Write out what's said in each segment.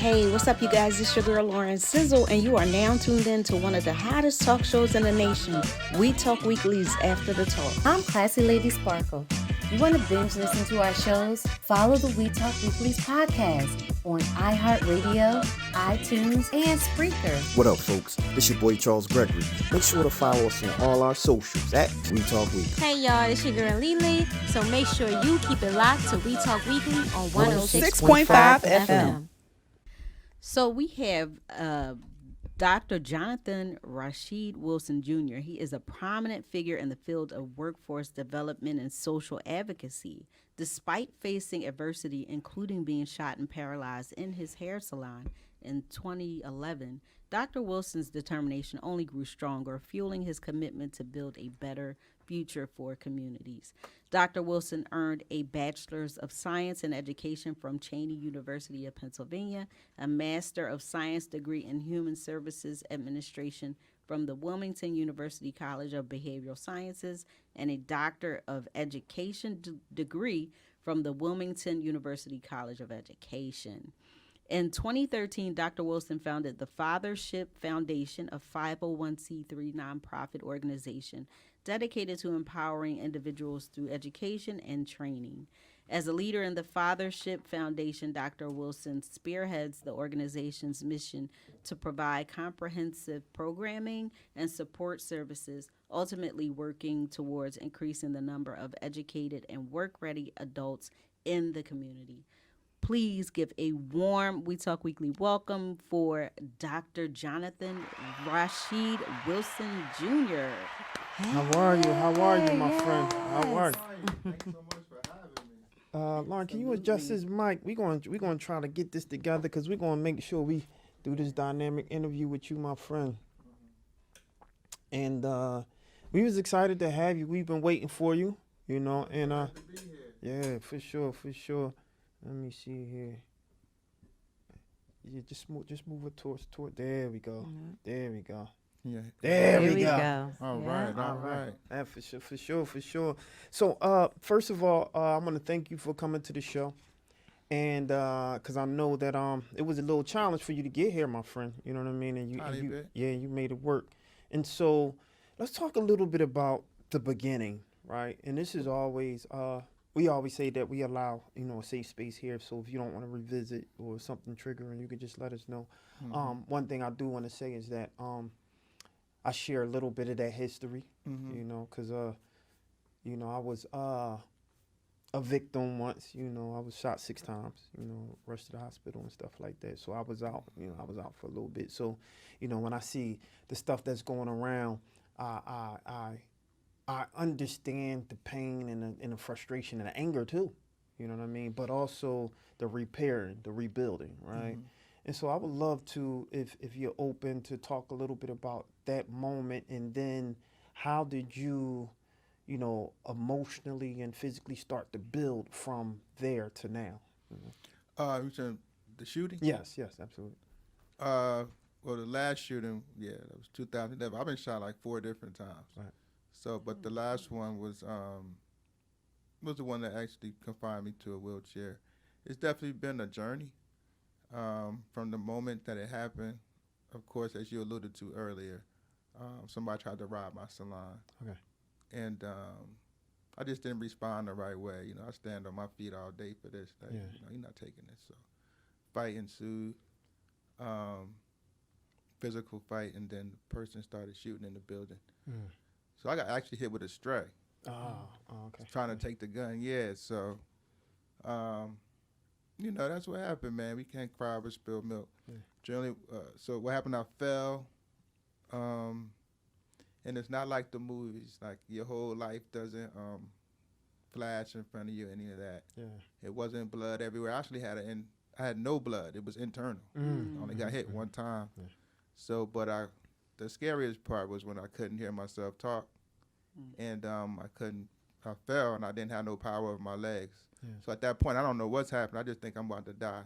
Hey, what's up, you guys? It's your girl Lauren Sizzle, and you are now tuned in to one of the hottest talk shows in the nation. We Talk Weekly's After the Talk. I'm Classy Lady Sparkle. You want to binge listen to our shows? Follow the We Talk Weekly's podcast on iHeartRadio, iTunes, and Spreaker. What up, folks? This your boy Charles Gregory. Make sure to follow us on all our socials at We Talk Weekly. Hey y'all, it's your girl Lily. So make sure you keep it locked to We Talk Weekly on 106.5 FM. So we have Dr. Jonathan Rashid Wilson Jr. He is a prominent figure in the field of workforce development and social advocacy. Despite facing adversity, including being shot and paralyzed in his hair salon in 2011, Dr. Wilson's determination only grew stronger, fueling his commitment to build a better future for communities. Dr. Wilson earned a Bachelor's of Science in Education from Cheyney University of Pennsylvania, a Master of Science degree in Human Services Administration from the Wilmington University College of Behavioral Sciences, and a Doctor of Education degree from the Wilmington University College of Education. In 2013, Dr. Wilson founded the Fathership Foundation, a 501c3 nonprofit organization dedicated to empowering individuals through education and training. As a leader in the Fathership Foundation, Dr. Wilson spearheads the organization's mission to provide comprehensive programming and support services, ultimately working towards increasing the number of educated and work-ready adults in the community. Please give a warm We Talk Weekly welcome for Dr. Jonathan Rashid Wilson Jr. How are you? How are you, my friend? How are you? Thanks so much for having me. Lauren, can you adjust this mic? We're going to try to get this together because we're going to make sure we do this dynamic interview with you, my friend. And we was excited to have you. We've been waiting for you, you know. And Glad to be here. yeah, for sure. Let me see here. Yeah, just move it toward. There we go. Mm-hmm. There we go. Yeah. There Here we go. All Yeah. right. Yeah, for sure. So, first of all, I want to thank you for coming to the show, and because I know that it was a little challenge for you to get here, my friend. You know what I mean? And Tiny bit. you made it work. And so, let's talk a little bit about the beginning, right? And this is always we always say that we allow a safe space here. So if you don't want to revisit or something triggering, you could just let us know. Mm-hmm. One thing I do want to say is that I share a little bit of that history, Mm-hmm. because I was a victim once. I was shot 6 times, rushed to the hospital and stuff like that. So I was out, for a little bit. So, when I see the stuff that's going around, I understand the pain and the frustration and the anger too, you know what I mean? But also the repairing, the rebuilding, right? Mm-hmm. And so I would love to, if you're open, to talk a little bit about that moment, and then how did you, emotionally and physically start to build from there to now? You said the shooting? Yes, absolutely. Well, the last shooting, that was 2011. I've been shot like 4 different times. Right. So, but the last one was the one that actually confined me to a wheelchair. It's definitely been a journey. From the moment that it happened, of course, as you alluded to earlier, somebody tried to rob my salon. Okay. And I just didn't respond the right way. I stand on my feet all day for this. Like, Yeah. You're not taking this. So fight ensued, physical fight, and then the person started shooting in the building. Mm. So I got actually hit with a stray. Oh, okay. Trying to take the gun, so that's what happened, man. We can't cry over spilled milk. Yeah. Generally, so what happened, I fell, and it's not like the movies, like your whole life doesn't flash in front of you, any of that. Yeah. It wasn't blood everywhere. I actually I had no blood. It was internal. I only got hit one time. Yeah. So, but the scariest part was when I couldn't hear myself talk, and I fell, and I didn't have no power over my legs. Yeah. So at that point, I don't know what's happened. I just think I'm about to die.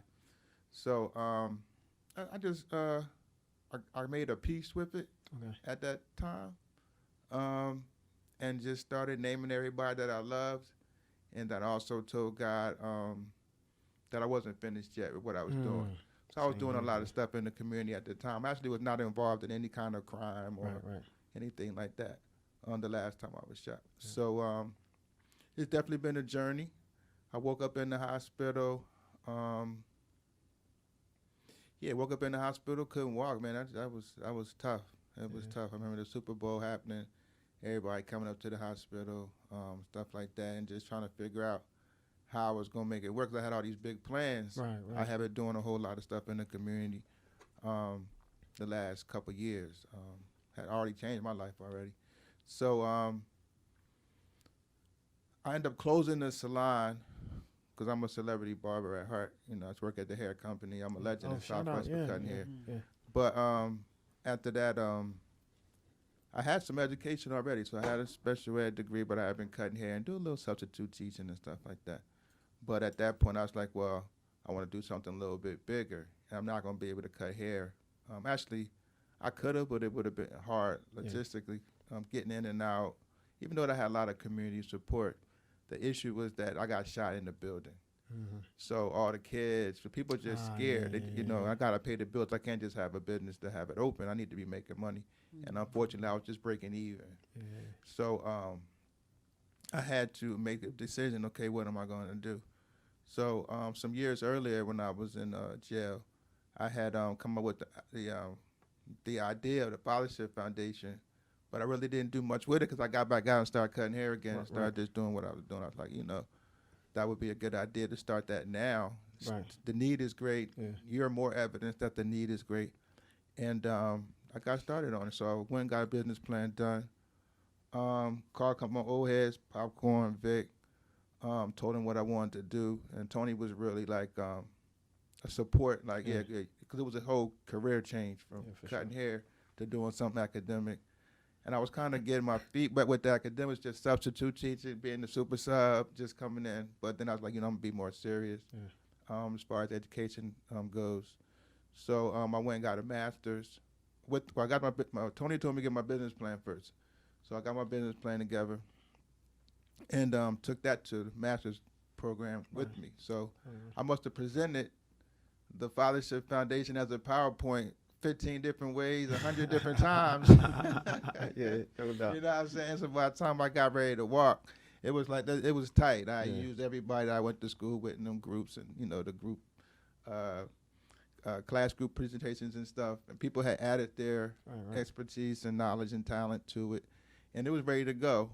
So I just I made a peace with it at that time, and just started naming everybody that I loved, and then also told God that I wasn't finished yet with what I was doing. So I was Same doing a here, lot bro. of stuff in the community at the time. I actually was not involved in any kind of crime or Right. anything like that the last time I was shot. So it's definitely been a journey. I woke up in the hospital. Woke up in the hospital, couldn't walk, man. That was tough. It was tough. I remember the Super Bowl happening, everybody coming up to the hospital, stuff like that, and just trying to figure out how I was gonna make it work. 'Cause I had all these big plans. Right. I have been doing a whole lot of stuff in the community the last couple of years. Had already changed my life already. So I ended up closing the salon because I'm a celebrity barber at heart. You know, I work at the hair company. I'm a legend in shout out. Southwest for Yeah, cutting yeah, hair. yeah. But after that, I had some education already. So I had a special ed degree, but I had been cutting hair and do a little substitute teaching and stuff like that. But at that point, I was like, well, I want to do something a little bit bigger. And I'm not going to be able to cut hair. Actually, I could have, but it would have been hard logistically, getting in and out. Even though I had a lot of community support, the issue was that I got shot in the building. Mm-hmm. So all the kids, the people just scared. I got to pay the bills. I can't just have a business to have it open. I need to be making money. And unfortunately, I was just breaking even. Yeah. So I had to make a decision, okay, what am I going to do? So some years earlier when I was in jail, I had come up with the idea of the Fathership Foundation, but I really didn't do much with it because I got back out and started cutting hair again and started just doing what I was doing. I was like, that would be a good idea to start that now. Right. The need is great. Yeah. You're more evidence that the need is great. And I got started on it. So I went and got a business plan done. Called a couple of old heads, Popcorn, Vic, told him what I wanted to do. And Tony was really like a support, like, because it was a whole career change from cutting hair to doing something academic. And I was kind of getting my feet, but with the academics, just substitute teaching, being the super sub, just coming in. But then I was like, I'm going to be more serious as far as education goes. So I went and got a master's. I got Tony told me to get my business plan first. So I got my business plan together and took that to the master's program with me. So I must have presented the Fathership Foundation as a PowerPoint 15 different ways, 100 different times. Yeah, no doubt. You know what I'm saying? So by the time I got ready to walk, it was like, it was tight. I used everybody that I went to school with in them groups and, the group, class group presentations and stuff. And people had added their expertise and knowledge and talent to it. And it was ready to go.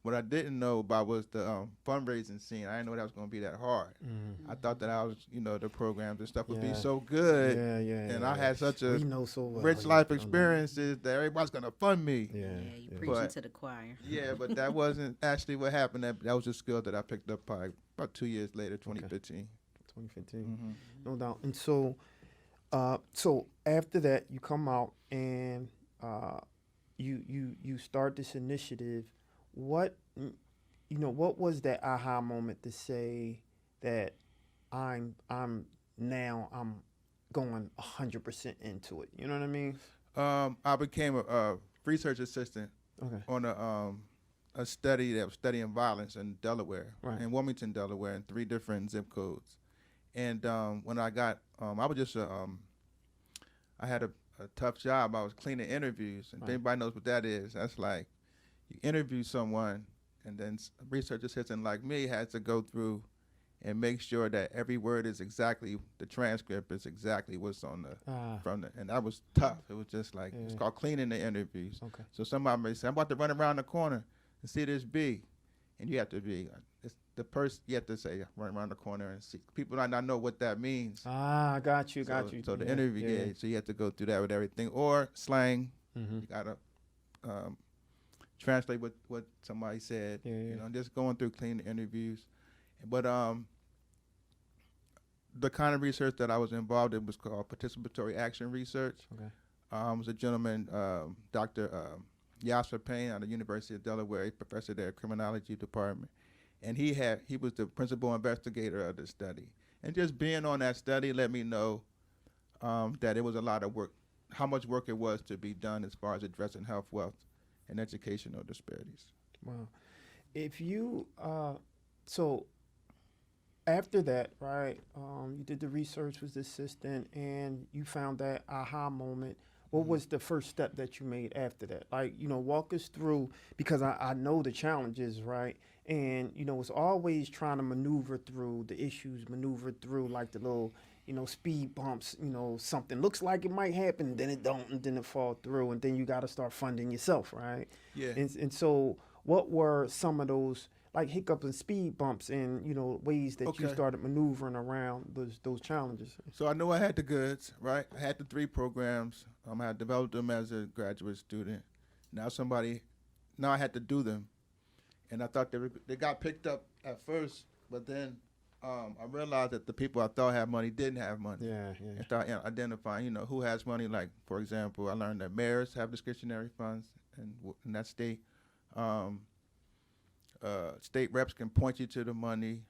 What I didn't know about was the fundraising scene. I didn't know that was going to be that hard. Mm-hmm. I thought that the programs and stuff would be so good. And I had such a rich life experiences that everybody's going to fund me. You preaching to the choir. Yeah, but that wasn't actually what happened. That was a skill that I picked up probably about 2 years later, 2015. 2015, Mm-hmm. no doubt. And so, so after that, you come out and you start this initiative. What was that aha moment to say that I'm going 100% into it? You know what I mean? I became a research assistant on a study that was studying violence in Delaware, in Wilmington, Delaware, in 3 different zip codes. And when I got, I was just I had a tough job. I was cleaning interviews, and if anybody knows what that is, that's like you interview someone, and then a research assistant like me has to go through and make sure that every word is exactly, the transcript is exactly what's on the, and that was tough. It was just like, it's called cleaning the interviews. Okay. So somebody may say, I'm about to run around the corner and see this bee, and you have to be, it's the person, you have to say, run around the corner and see. People might not know what that means. Got you. So the interview, so you have to go through that with everything. Or slang, you got to translate what somebody said, just going through clean interviews. But the kind of research that I was involved in was called participatory action research. It was a gentleman, Dr. Yasser Payne out of the University of Delaware, a professor there, criminology department. And he was the principal investigator of the study. And just being on that study let me know that it was a lot of work, how much work it was to be done as far as addressing health, wealth, and educational disparities. Wow. If you, so after that, right, you did the research, was the assistant, and you found that aha moment. What was the first step that you made after that? Like, walk us through, because I know the challenges, right? And, it's always trying to maneuver through the issues, maneuver through like the little, speed bumps, something looks like it might happen, then it don't, and then it fall through, and then you got to start funding yourself, right? Yeah. And so what were some of those like hiccups and speed bumps and, ways that you Okay. started maneuvering around those challenges? So I know I had the goods, right? I had the 3 programs. I had developed them as a graduate student. Now I had to do them. And I thought they got picked up at first, but then I realized that the people I thought had money didn't have money. Yeah. And start identifying, who has money. Like, for example, I learned that mayors have discretionary funds in that state. State reps can point you to the money.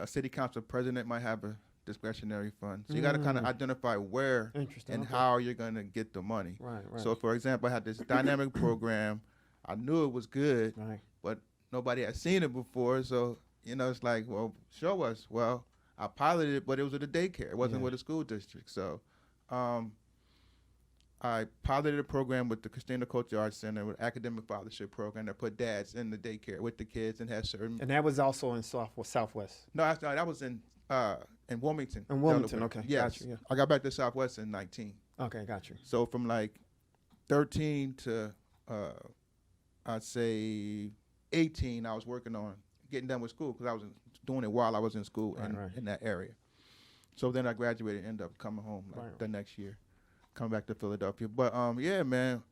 City council president might have a discretionary fund. So you got to kind of identify where and how you're going to get the money. Right. So, for example, I had this dynamic program. I knew it was good, Right. but nobody had seen it before. So, it's like, well, show us. Well, I piloted it, but it was at a daycare. It wasn't with a school district. So I piloted a program with the Christina Culture Arts Center with academic fathership program that put dads in the daycare with the kids and had certain. And that was also in Southwest. No, that was in Wilmington. In Wilmington, Delaware. okay. Yes. Got you, yeah. I got back to Southwest in 19. Okay, got you. So from like 13 to I'd say 18, I was working on getting done with school because I was doing it while I was in school in that area. So then I graduated and ended up coming home the next year, come back to Philadelphia. But yeah, man.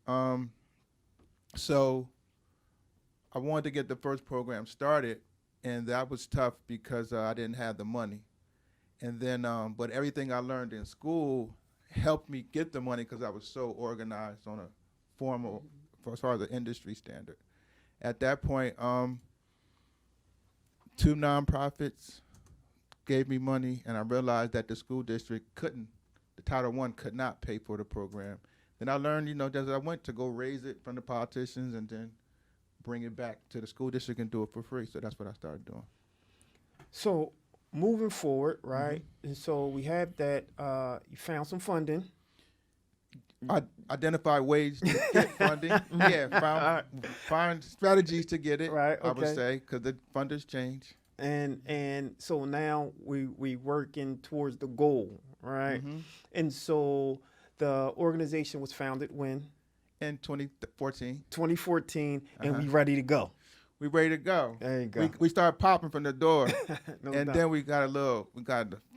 So I wanted to get the first program started, and that was tough because I didn't have the money. And then, but everything I learned in school helped me get the money because I was so organized on a formal, as far as the industry standard. At that point, 2 nonprofits gave me money, and I realized that the school district couldn't, the Title I could not pay for the program. Then I learned, as I went, to go raise it from the politicians and then bring it back to the school district and do it for free. So that's what I started doing. So moving forward, right? And so we have that you found some funding. I identify ways to get funding. Find strategies to get it. Right, I would okay. say, because the funders change. And so now we working towards the goal, right? And so the organization was founded when? In 2014. 2014, and we ready to go. We ready to go. There you go. We started popping from the door, No and doubt. then we got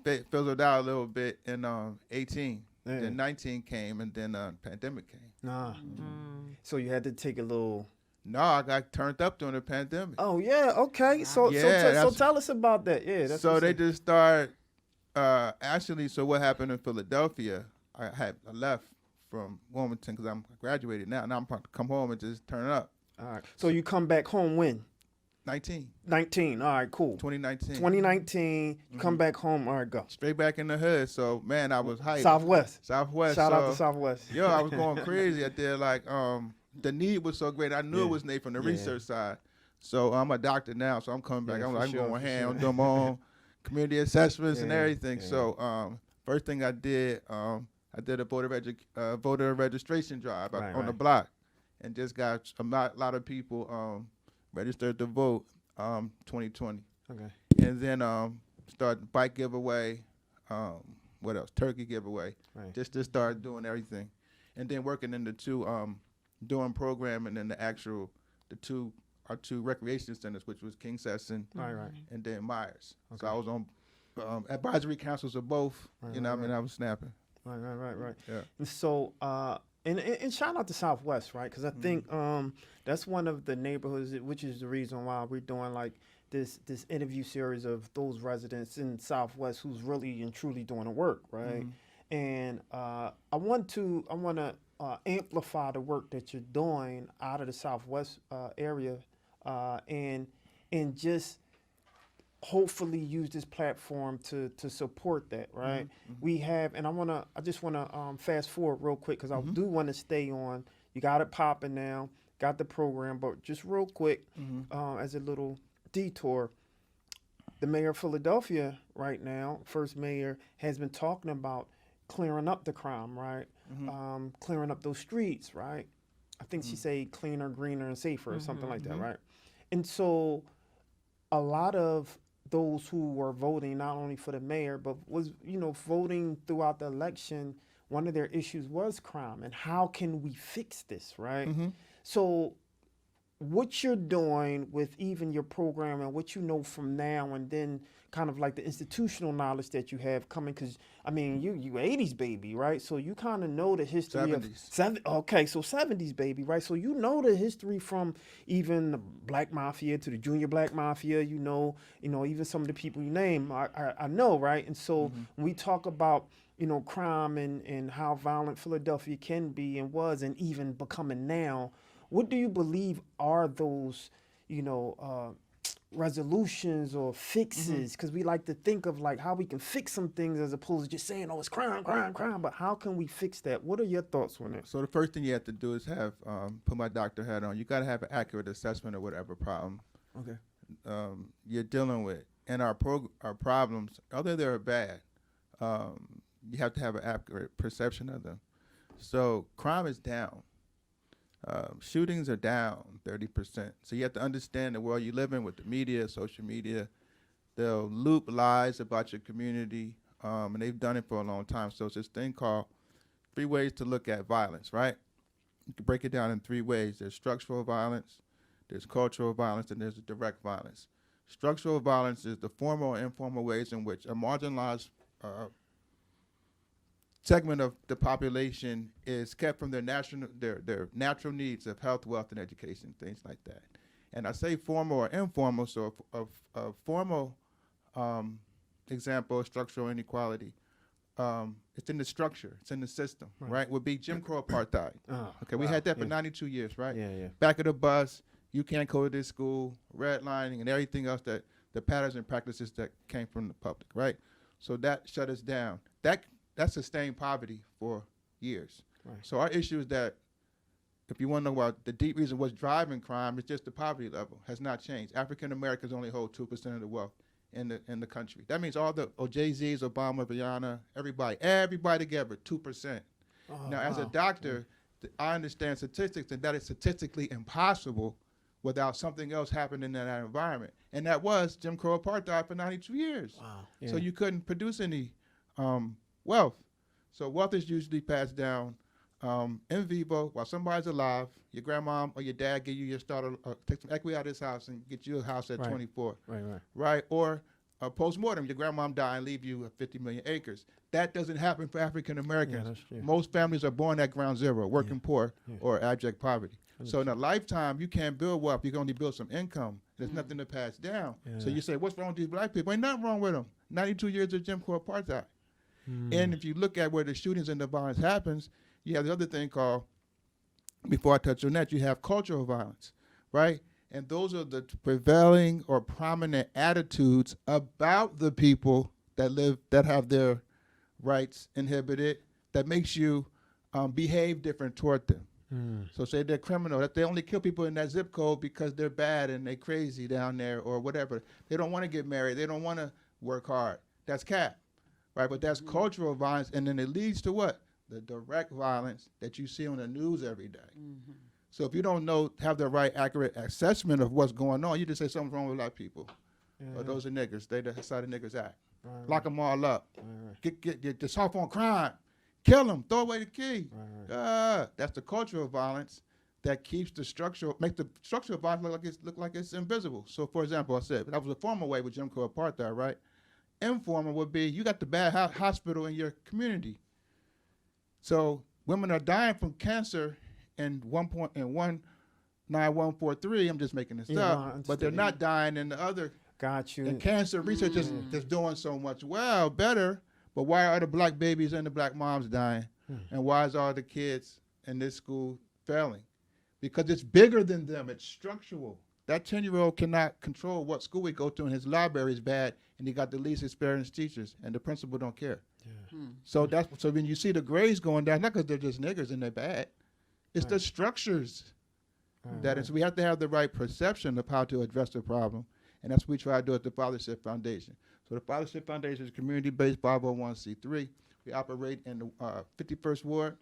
fizzled out a little bit in 18. Yeah. Then 19 came, and then pandemic came. Nah. So you had to take a little. No, I got turned up during the pandemic. Oh yeah, okay. So tell us about that. Yeah. That's So what's they up. just started. Actually, so what happened in Philadelphia? I left from Wilmington because I'm graduated now. Now I'm about to come home and just turn up. All right. So you come back home when? 19. 19. All right, cool. 2019. 2019, you come back home. All right, go. Straight back in the hood. So man, I was hyped. Southwest. Shout Shout out to Southwest. Yo, I was going crazy out there. Like, the need was so great. I knew it was Nate from the research side. So I'm a doctor now, so I'm coming back. Yeah, I'm going for ham. sure. I'm doing my own community assessments and Yeah, everything. yeah. So first thing I did a voter registration drive on the block, and just got a lot of people registered to vote. 2020. Okay. And then started bike giveaway. What else? Turkey giveaway. Right. Just to start doing everything, and then working in the 2 doing programming in our two recreation centers, which was King Sesson Right. and then Myers. Okay. So I was on advisory councils of both. Right, I was snapping. Right. Yeah. And so, and shout out to Southwest, right? Because I think that's one of the neighborhoods, which is the reason why we're doing like this interview series of those residents in Southwest who's really and truly doing the work, right? And I want to amplify the work that you're doing out of the Southwest area, and just hopefully use this platform to support that, right? We have, and I just want to fast forward real quick because I do want to stay on. You got it popping now, got the program, but just real quick, as a little detour, the mayor of Philadelphia right now, first mayor, has been talking about clearing up the crime, right? Clearing up those streets, right? I think she say cleaner, greener, and safer, or something like that, right? And so a lot of those who were voting not only for the mayor, but was, voting throughout the election, one of their issues was crime. And how can we fix this, right? So what you're doing with even your program and what you know from now and then kind of like the institutional knowledge that you have coming, because I mean you 80s baby, right? So you kind of know the history 70s. Okay, so 70s baby, right? So you know the history from even the Black Mafia to the Junior Black Mafia, even some of the people you name, I know, right? And so when we talk about crime and how violent Philadelphia can be and was and even becoming now, what do you believe are those, resolutions or fixes? Because we like to think of like how we can fix some things as opposed to just saying, oh, it's crime. But how can we fix that? What are your thoughts on it? So the first thing you have to do is have, put my doctor hat on. You got to have an accurate assessment of whatever problem you're dealing with. And our problems, although they're bad, you have to have an accurate perception of them. So crime is down. Shootings are down 30%. So you have to understand the world you live in with the media, social media. They'll loop lies about your community, and they've done it for a long time. So it's this thing called 3 ways to look at violence, right? You can break it down in 3 ways. There's structural violence, there's cultural violence, and there's direct violence. Structural violence is the formal or informal ways in which a marginalized segment of the population is kept from their natural needs of health, wealth, and education, things like that. And I say formal or informal, so a formal example of structural inequality, it's in the structure, it's in the system, right? Would be Jim Crow apartheid. We had that for 92 years, right? Yeah. Back of the bus, you can't go to this school, redlining, and everything else that the patterns and practices that came from the public, right? So that shut us down. That sustained poverty for years. Right. So our issue is that if you want to know what the deep reason what's driving crime, it's just the poverty level has not changed. African Americans only hold 2% of the wealth in the country. That means all the Jay-Z's, Obama, Rihanna, everybody together, 2%. Now, as a doctor, I understand statistics and that it's statistically impossible without something else happening in that environment. And that was Jim Crow apartheid for 92 years. Wow. Yeah. So you couldn't produce any wealth. So wealth is usually passed down in vivo while somebody's alive. Your grandmom or your dad give you your starter, take some equity out of this house and get you a house at 24. Right. Or post-mortem, your grandmom die and leave you 50 million acres. That doesn't happen for African Americans. Yeah, most families are born at ground zero, working poor or abject poverty. So in a lifetime, you can't build wealth. You can only build some income. There's nothing to pass down. Yeah. So you say, what's wrong with these black people? Ain't nothing wrong with them. 92 years of Jim Crow apartheid. And if you look at where the shootings and the violence happens, you have the other thing called, before I touch on that, you have cultural violence, right? And those are the prevailing or prominent attitudes about the people that have their rights inhibited that makes you behave different toward them. So say they're criminal, that they only kill people in that zip code because they're bad and they're crazy down there or whatever. They don't want to get married. They don't want to work hard. That's cap, right? But that's cultural violence, and then it leads to what? The direct violence that you see on the news every day. So if you don't have the right, accurate assessment of what's going on, you just say something's wrong with black people. Or those are niggers. They that's how the niggers act. Lock them all up. Get this off on crime. Kill them. Throw away the key. That's the cultural violence that keeps the structural, make the structural violence look like it's invisible. So, for example, I said that was a formal way with Jim Crow apartheid, right? Informal would be you got the bad hospital in your community. So women are dying from cancer in 19143. I'm just making this up, but they're not dying in the other. Got you. And cancer research is doing so much better. But why are the black babies and the black moms dying? And why is all the kids in this school failing? Because it's bigger than them. It's structural. That 10-year-old cannot control what school we go to, and his library is bad, and he got the least experienced teachers, and the principal don't care. So so when you see the grades going down, not because they're just niggers and they're bad, it's the structures that is. We have to have the right perception of how to address the problem. And that's what we try to do at the Fathership Foundation. So the Fathership Foundation is a community-based 501c3. We operate in the 51st Ward,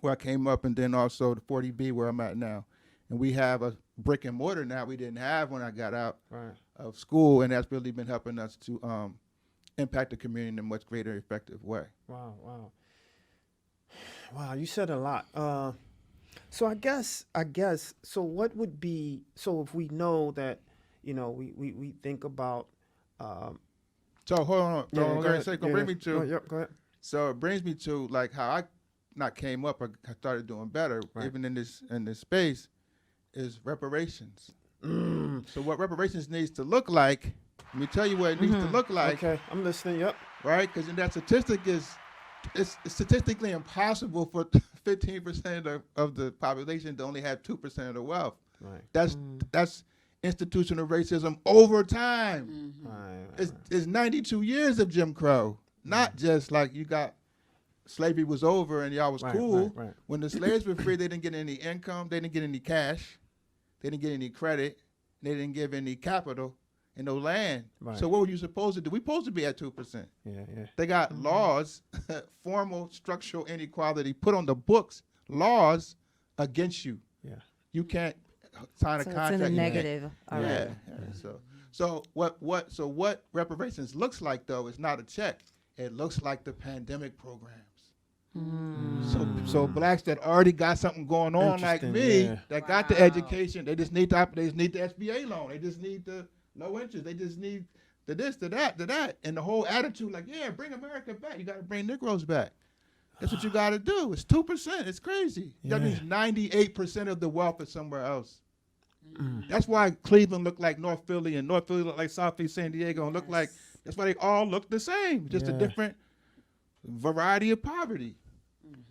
where I came up, and then also the 40B, where I'm at now. And we have a brick and mortar now we didn't have when I got out of school, and that's really been helping us to impact the community in a much greater, effective way. Wow, you said a lot. So I guess, so what would be, so if we know that, we think about. So hold on. Yeah, Go ahead. Bring me to. Go ahead. So it brings me to like how I not came up, I started doing better, even in this space, is reparations. So what reparations needs to look like, let me tell you what it needs to look like. Okay, I'm listening, yep. Right? Because in that statistic it's statistically impossible for 15% of the population to only have 2% of the wealth. Right. That's institutional racism over time. Right. It's 92 years of Jim Crow, not just like you got slavery was over and y'all was cool. Right. When the slaves were free, they didn't get any income, they didn't get any cash, they didn't get any credit, they didn't give any capital and no land. Right. So what were you supposed to do? We supposed to be at 2%. Yeah. They got laws, formal structural inequality put on the books, laws against you. Yeah. You can't sign a So contract. it's in the you can't- negative already. Yeah. So what reparations looks like though is not a check. It looks like the pandemic programs. So blacks that already got something going on like Interesting, me, yeah. that got the education, they just need the SBA loan. They just need the no interest. They just need the this, the that, the that, and the whole attitude like, yeah, bring America back. You got to bring Negroes back. That's what you got to do. It's 2%. It's crazy. Yeah. That means 98% of the wealth is somewhere else. That's why Cleveland looked like North Philly, and North Philly looked like Southeast San Diego, and looked like, that's why they all look the same, just a Yeah. different variety of poverty.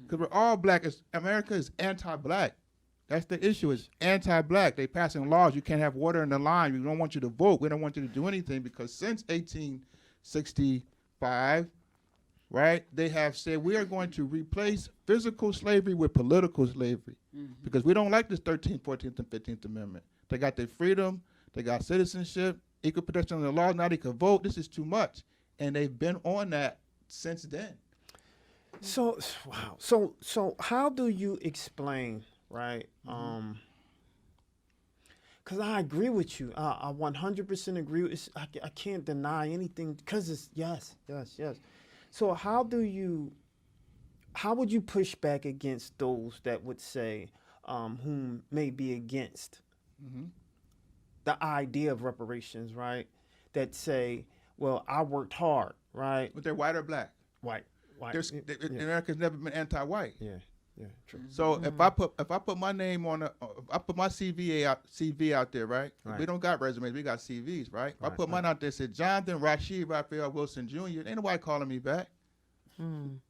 Because we're all black. America is anti-black. That's the issue. It's anti-black. They passing laws. You can't have water in the line. We don't want you to vote. We don't want you to do anything, because since 1865, right, they have said we are going to replace physical slavery with political slavery, because we don't like this 13th, 14th, and 15th Amendment. They got their freedom. They got citizenship, equal protection under the law. Now they can vote. This is too much. And they've been on that since then. So, wow. So how do you explain, right? Because I agree with you. I 100% agree. I can't deny anything, because it's yes. So how would you push back against those that would say, whom may be against the idea of reparations, right? That say, well, I worked hard, right? But they're white or black. White. America's never been anti-white. Yeah, true. So if I put my name on if I put my CV out there, right? We don't got resumes, we got CVs, right? If I put mine out there, said Jonathan Rashid Raphael Wilson Jr., ain't nobody calling me back. You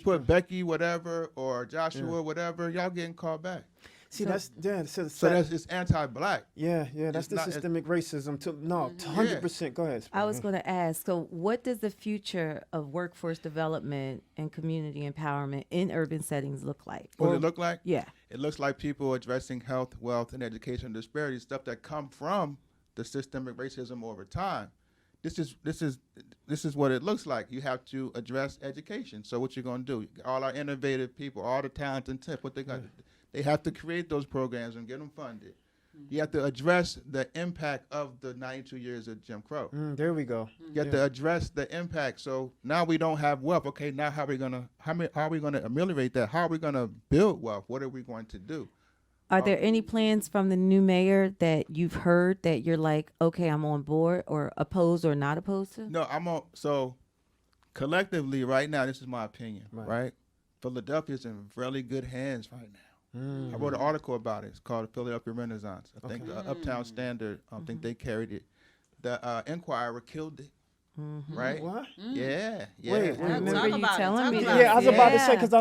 put Becky whatever or Joshua whatever, y'all getting called back. See, So that's it's anti-black. Yeah, that's It's the not- systemic racism. 100%. Go ahead. I was going to ask, so what does the future of workforce development and community empowerment in urban settings look like? What does it look like? Yeah. It looks like people addressing health, wealth, and education disparities, stuff that come from the systemic racism over time. This is what it looks like. You have to address education. So what you're going to do? All our innovative people, all the talent and tip, what they got? They have to create those programs and get them funded. You have to address the impact of the 92 years of Jim Crow. There we go. You have to address the impact. So now we don't have wealth. Okay, now how are we gonna ameliorate that? How are we gonna build wealth? What are we going to do? Are there any plans from the new mayor that you've heard that you're like, okay, I'm on board, or opposed or not opposed to? No, I'm on. So collectively, right now, this is my opinion. Right? Philadelphia's in really good hands right now. I wrote an article about it. It's called the Philadelphia Renaissance. I think the Uptown Standard, I think they carried it. The Enquirer killed it. Right? What? Yeah. Wait, I remember you telling me Yeah, I was about to say, Yeah. because I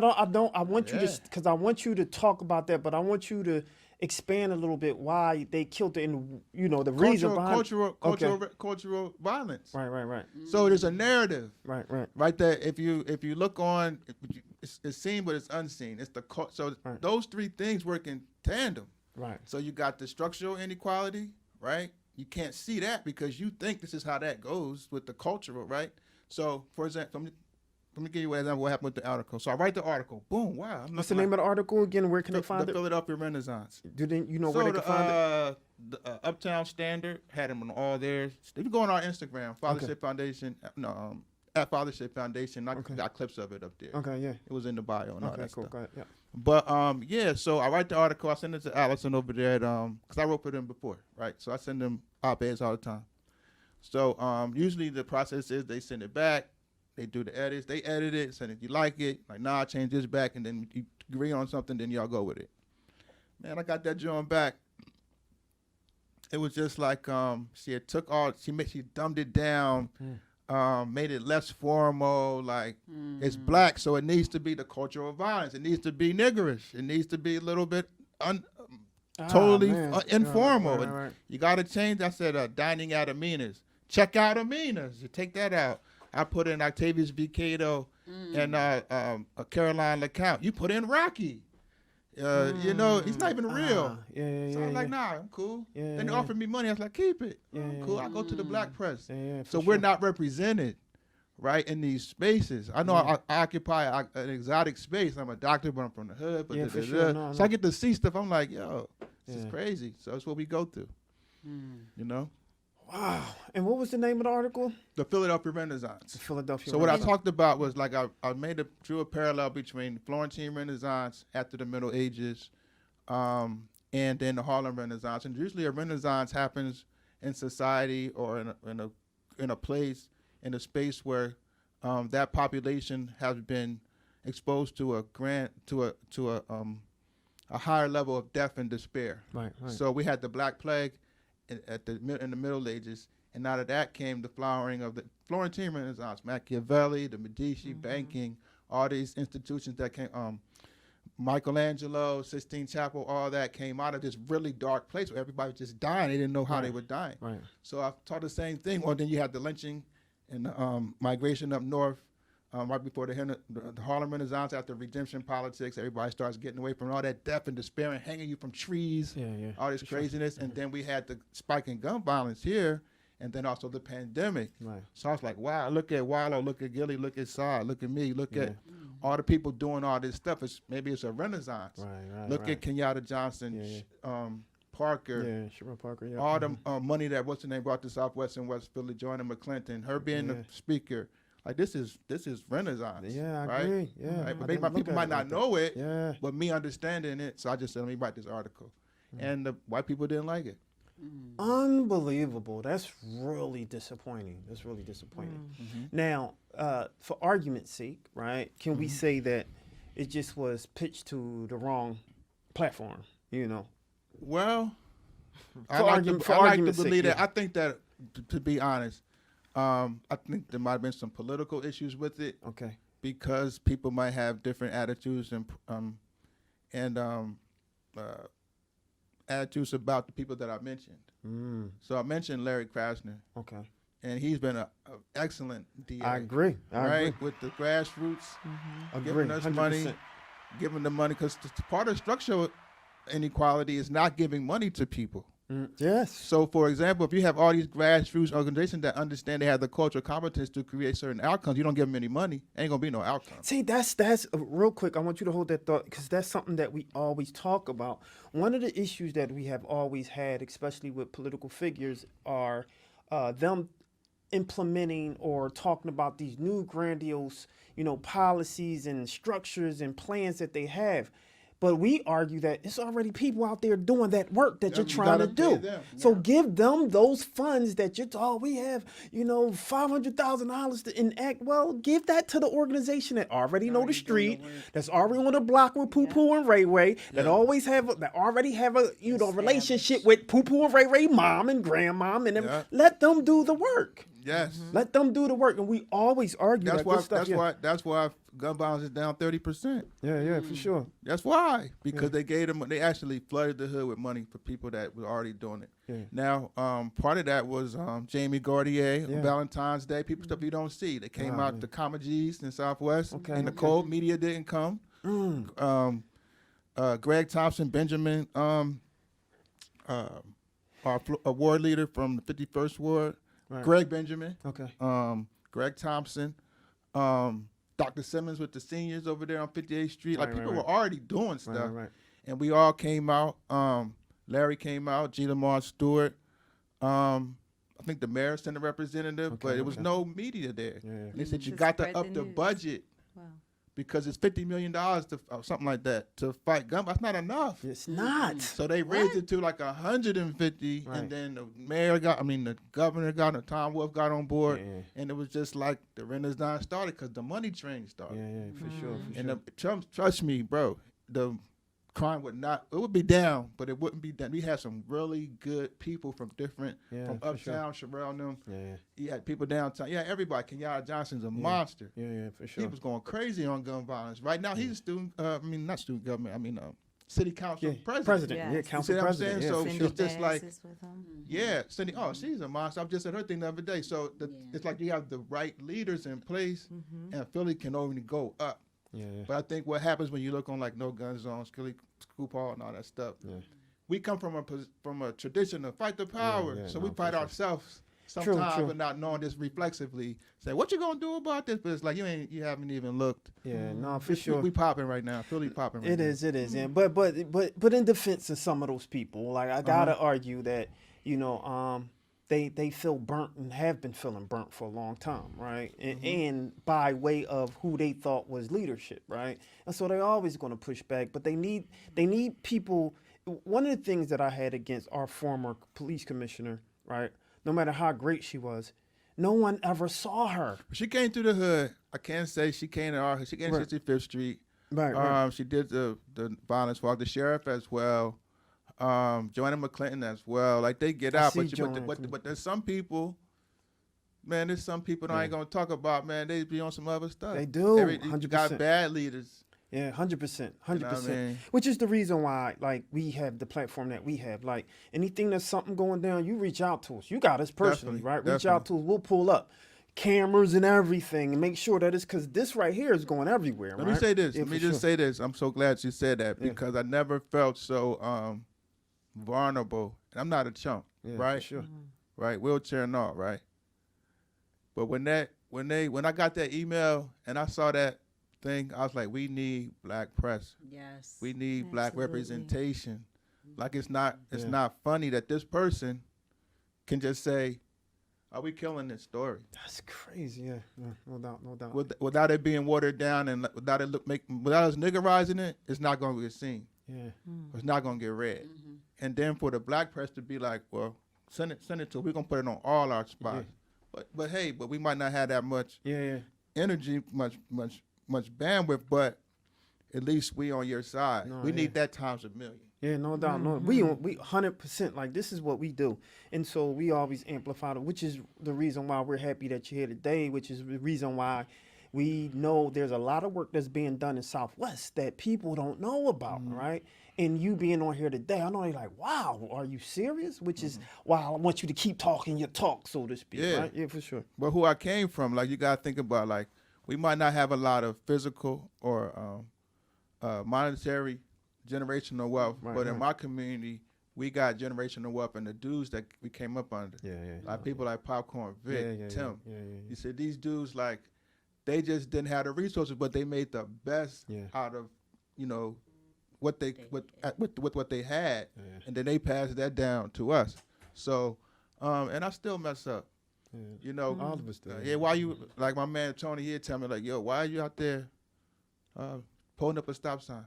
want you to, because I want you to talk about that, but I want you to expand a little bit why they killed it, and the reason behind cultural violence. Right. So there's a narrative. Right. There. If you look on, it's seen, but it's unseen. It's those three things work in tandem. Right. So you got the structural inequality, right? you can't see that because you think this is how that goes with the cultural, right? So, for example, let me give you an example of what happened with the article. So I write the article. Boom, wow. What's the name of the article again? Where can they find the it? Philadelphia Renaissance. Do they, you know where they can find it? The Uptown Standard had them on all theirs. If you go on our Instagram, Fathership Foundation, at Fathership Foundation, I got clips of it up there. Okay, yeah. It was in the bio and all that cool. stuff. Go ahead. Yeah. But so I write the article. I send it to Allison over there because I wrote for them before, right? So I send them op-eds all the time. So usually the process is they send it back. They do the edits. They edit it, send it. You like it? Like, nah, I change this back, and then you agree on something. Then y'all go with it. Man, I got that joint back. It was just like she had took all. She dumbed it down, made it less formal. Like it's black, so it needs to be the cultural violence. It needs to be niggerish. It needs to be a little bit totally informal. Right. You got to change. I said dining out Amina's. Check out Amina's. You take that out. I put in Octavius B. Cato and Caroline LeCount. You put in Rocky. You know, he's not even real. So I'm like, nah, I'm cool. Then they offered me money. I was like, keep it. I'm cool. I go to the black press. So we're not represented, right, in these spaces. I know I occupy an exotic space. I'm a doctor, but I'm from the hood. But so I get to see stuff. I'm like, yo, this is crazy. So that's what we go through, you know? Wow. And what was the name of the article? The Philadelphia Renaissance. The Philadelphia So what I Renaissance. talked about was like I drew a parallel between Florentine Renaissance after the Middle Ages, and then the Harlem Renaissance. And usually a Renaissance happens in society or in a place, in a space where that population has been exposed to a higher level of death and despair. Right. So we had the Black Plague in the Middle Ages, and out of that came the flowering of the Florentine Renaissance, Machiavelli, the Medici, banking, all these institutions that came, Michelangelo, Sistine Chapel, all that came out of this really dark place where everybody was just dying. They didn't know how they were dying. Right. So I taught the same thing. Well, then you had the lynching and the migration up north. Right before the Harlem Renaissance, after redemption politics, everybody starts getting away from all that death and despair and hanging you from trees, all this craziness. And then we had the spike in gun violence here, and then also the pandemic. Right. So I was like, wow, look at Wallow, look at Gilly, look at Saad, look at me, look at all the people doing all this stuff. Maybe it's a renaissance. Look at Kenyatta Johnson, Parker. Sherman Parker, all the money that what's the name brought to Southwest and West Philly, joining McClinton, her being the speaker. Like this is Renaissance. Yeah, I right? agree. Yeah, right? But maybe people might not know it. Yeah. But me understanding it, so I just said, let me write this article, and the white people didn't like it. Unbelievable. That's really disappointing. Now, for argument's sake, right? Can we say that it just was pitched to the wrong platform? You know. Well, I For like argument- to for argument's believe sake, that. I think that, to be honest, I think there might have been some political issues with it. Okay. Because people might have different attitudes and attitudes about the people that I mentioned. So I mentioned Larry Krasner. Okay. And he's been an excellent DA. I agree. With the grassroots, Agree. giving us 100%. money, giving them money, because part of structural inequality is not giving money to people. Yes. So, for example, if you have all these grassroots organizations that understand they have the cultural competence to create certain outcomes, you don't give them any money, ain't gonna be no outcome. See, that's real quick. I want you to hold that thought because that's something that we always talk about. One of the issues that we have always had, especially with political figures, are them implementing or talking about these new grandiose, policies and structures and plans that they have. But we argue that it's already people out there doing that work that you're trying to do. So give them those funds that we have, $500,000 to enact. Well, give that to the organization that already know the street, that's already on the block with Poo Poo and Ray Ray, that already have a relationship with Poo Poo and Ray Ray mom and grandmom, and them. Let them do the work. Yes. Let them do the work, and we always argue That's why. good stuff. That's why gun violence is down 30%. Yeah, for sure. That's why, because they gave them. They actually flooded the hood with money for people that were already doing it. Yeah. Now, part of that was Jamie Gordier on Valentine's Day. People stuff you don't see. They came out the Comedies in Southwest in the cold. Media didn't come. Mm. Greg Thompson, Benjamin. our ward leader from the 51st Ward, Right. Greg Benjamin, Okay. Greg Thompson, Dr. Simmons with the seniors over there on 58th Street. Like, Right, people right, were already doing Right, stuff. right. And we all came out. Larry came out, G. Lamar Stewart. I think the mayor sent a representative, Okay, but it was okay. no media there. Yeah, yeah. They said you To got to spread up the the news. budget Wow. because it's $50 million to something like that to fight gun. That's not enough. It's not. So they raised it to like 150, Right. and then the governor got, and Tom Wolf got on board, Yeah, yeah. and it was just like the Renaissance started because the money train started. Yeah, yeah, for sure, for And sure. trust me, bro, the crime would be down, but it wouldn't be down. We had some really good people from Yeah, from for sure. uptown, Sherelle and them. Yeah, yeah. You had people downtown. Yeah, everybody. Kenyatta Johnson's a monster. Yeah, yeah, for He sure. was going crazy on gun violence. Right now, he's a student. Not student government. City council Yeah, president. Yeah, Yeah. council You see what I'm president. saying? Yeah, So for it's sure. just like, Bass is with him. yeah, Cindy. Oh, she's a monster. I just said her thing the other day. So it's like you have the right leaders in place, and Philly can only go up. Yeah, yeah. But I think what happens when you look on like no gun zones, Scoop Hall, and all that stuff, Yeah. we come from a tradition of fight the power. yeah, So no, we fight for sure. ourselves True, sometimes, true. but not knowing this reflexively. Say, what you gonna do about this? But it's like you haven't even looked. Yeah, no, for We- sure. We popping right now. Philly popping right It now. is, and but in defense of some of those people, like I gotta argue that they feel burnt and have been feeling burnt for a long time, right? And by way of who they thought was leadership, right? And so they're always going to push back, but they need people. One of the things that I had against our former police commissioner, right? No matter how great she was, no one ever saw her. She came through the hood. I can't say she came to our hood. She came to Right. 65th Street. Right, She did the violence walk. The sheriff as well. Joanna McClinton as well. Like they get out, see but Joanna Clinton. but there's some people. Man, there's some people that I ain't gonna talk about. Man, they be on some other stuff. They do, You 100%. got bad leaders. Yeah, 100%, 100%. I mean? Which is the reason why, like, we have the platform that we have. Like, anything that's something going down, you reach out to us. You got us personally, Definitely, right? Reach out to us. We'll pull up cameras and everything and make sure that it's because this right here is going everywhere. Let right? me say this. Yeah, Let me for just sure. say this. I'm so glad you said that Yeah. because I never felt so vulnerable. And I'm not a chump, Yeah, right? For sure. Right, wheelchair and all, right? But when I got that email and I saw that thing, I was like, we need black press. Yes. We need black Absolutely. representation. Like it's not Yeah. not funny that this person can just say, "Are we killing this story?" That's crazy. Yeah, no doubt, no doubt. Without it being watered down and without us niggerizing it, it's not going to get seen. Yeah, It's not going to get read. And then for the black press to be like, well, send it to. We're going to put it on all our spots. But hey, we might not have that much yeah. energy, much bandwidth, but at least we on your side. No, we yeah. need that times a million. Yeah, no doubt. No, we 100% like this is what we do, and so we always amplify it, which is the reason why we're happy that you're here today. Which is the reason why we know there's a lot of work that's being done in Southwest that people don't know about, right? And you being on here today, I know they're like, "Wow, are you serious?" Which is why I want you to keep talking your talk, so to speak. Yeah. Right? Yeah, for sure. But who I came from, like you gotta think about, like we might not have a lot of physical or monetary generational wealth, Right, but in right. my community, we got generational wealth, and the dudes that we came up under, Yeah. like people like Popcorn, Vic, Yeah. Tim. Yeah. You said these dudes like they just didn't have the resources, but they made the best Yeah. out of what they what they had, Yeah. and then they passed that down to us. So, and I still mess up. Yeah. All of us do. Yeah, why you, like my man Tony here tell me like, yo, why are you out there pulling up a stop sign?